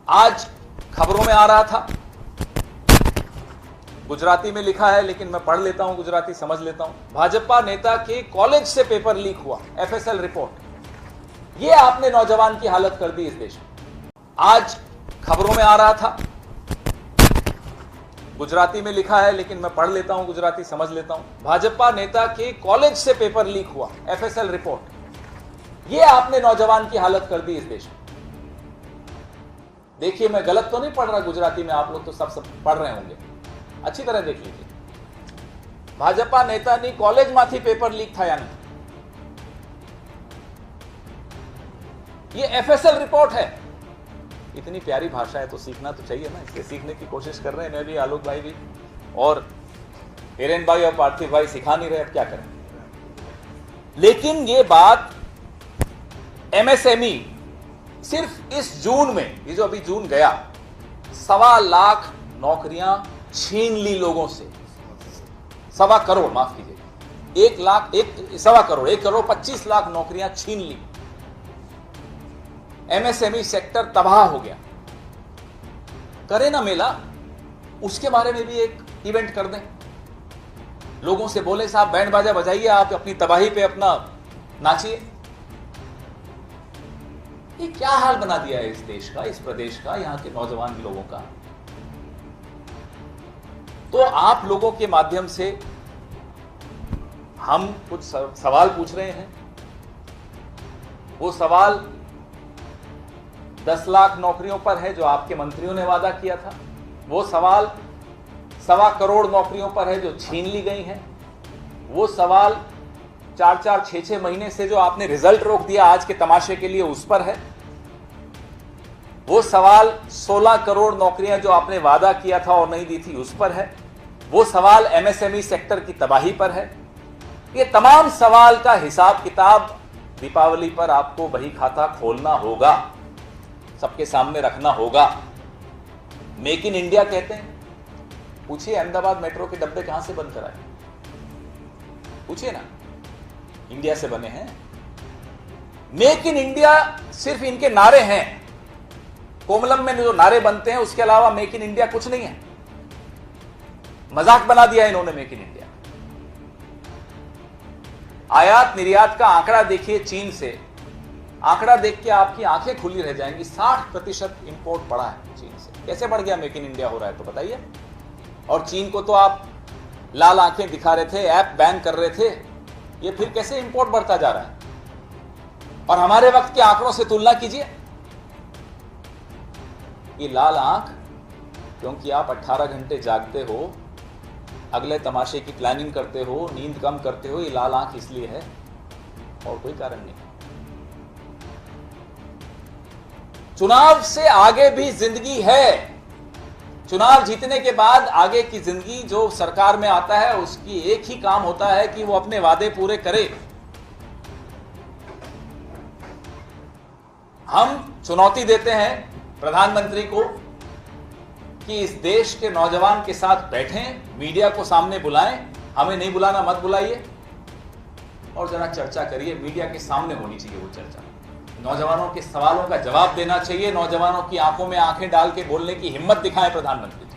आज खबरों में आ रहा था, गुजराती में लिखा है लेकिन मैं पढ़ लेता हूं, गुजराती समझ लेता हूं। भाजपा नेता के कॉलेज से पेपर लीक हुआ, एफएसएल रिपोर्ट। यह आपने नौजवान की हालत कर दी इस देश में। आज खबरों में आ रहा था, गुजराती में लिखा है लेकिन मैं पढ़ लेता हूं, गुजराती समझ लेता हूं। भाजपा नेता के कॉलेज से पेपर लीक हुआ, एफएसएल रिपोर्ट। यह आपने नौजवान की हालत कर दी इस देश में। देखिए, मैं गलत तो नहीं पढ़ रहा गुजराती में, आप लोग तो सब पढ़ रहे होंगे, अच्छी तरह देख लीजिए। भाजपा नेतानी कॉलेज माथी पेपर लीक था यानी ये एफएसएल रिपोर्ट है। इतनी प्यारी भाषा है तो सीखना तो चाहिए ना, इसलिए सीखने की कोशिश कर रहे हैं। मैं भी, आलोक भाई भी, और हिरेन भाई और पार्थिव भाई सिखा नहीं रहे, अब क्या करें। लेकिन ये बात एमएसएमई सिर्फ इस जून में, ये जो अभी जून गया, 1.25 लाख नौकरियां छीन ली लोगों से। 1.25 करोड़, माफ कीजिए, 1.25 करोड़ 25 लाख नौकरियां छीन ली। एमएसएमई सेक्टर तबाह हो गया। करे ना मेला, उसके बारे में भी एक इवेंट कर दें। लोगों से बोले साहब बैंड बाजा बजाइए, आप अपनी तबाही पे अपना नाचिए। ये क्या हाल बना दिया है इस देश का, इस प्रदेश का, यहां के नौजवान लोगों का। तो आप लोगों के माध्यम से हम कुछ सवाल पूछ रहे हैं। वो सवाल 10 लाख नौकरियों पर है जो आपके मंत्रियों ने वादा किया था। वो सवाल 1.25 करोड़ नौकरियों पर है जो छीन ली गई हैं। वो सवाल 4-4, 6-6 महीने से जो आपने रिजल्ट रोक दिया आज के तमाशे के लिए, उस पर है। वो सवाल 16 करोड़ नौकरियां जो आपने वादा किया था और नहीं दी थी, उस पर है। वो सवाल एमएसएमई सेक्टर की तबाही पर है। ये तमाम सवाल का हिसाब किताब दीपावली पर आपको बही खाता खोलना होगा, सबके सामने रखना होगा। मेक इन इंडिया कहते हैं, पूछिए अहमदाबाद मेट्रो के डब्बे कहां से बनकर आए, पूछिए ना, इंडिया से बने हैं। मेक इन इंडिया सिर्फ इनके नारे हैं। कोमलम में जो नारे बनते हैं, उसके अलावा मेक इन इंडिया कुछ नहीं है। मजाक बना दिया इन्होंने मेक इन इंडिया। आयात निर्यात का आंकड़ा देखिए चीन से, आंकड़ा देख के आपकी आंखें खुली रह जाएंगी। 60% इंपोर्ट बढ़ा है चीन से। कैसे बढ़ गया, मेक इन इंडिया हो रहा है तो बताइए। और चीन को तो आप लाल आंखें दिखा रहे थे, ऐप बैन कर रहे थे, ये फिर कैसे इंपोर्ट बढ़ता जा रहा है। और हमारे वक्त के आंकड़ों से तुलना कीजिए। ये लाल आंख क्योंकि आप 18 घंटे जागते हो, अगले तमाशे की प्लानिंग करते हो, नींद कम करते हो, ये लाल आंख इसलिए है, और कोई कारण नहीं। चुनाव से आगे भी जिंदगी है। चुनाव जीतने के बाद आगे की जिंदगी, जो सरकार में आता है उसकी एक ही काम होता है कि वो अपने वादे पूरे करे। हम चुनौती देते हैं प्रधानमंत्री को कि इस देश के नौजवान के साथ बैठें, मीडिया को सामने बुलाएं। हमें नहीं बुलाना, मत बुलाइए, और जरा चर्चा करिए। मीडिया के सामने होनी चाहिए वो चर्चा। नौजवानों के सवालों का जवाब देना चाहिए। नौजवानों की आंखों में आंखें डाल के बोलने की हिम्मत दिखाएं प्रधानमंत्री।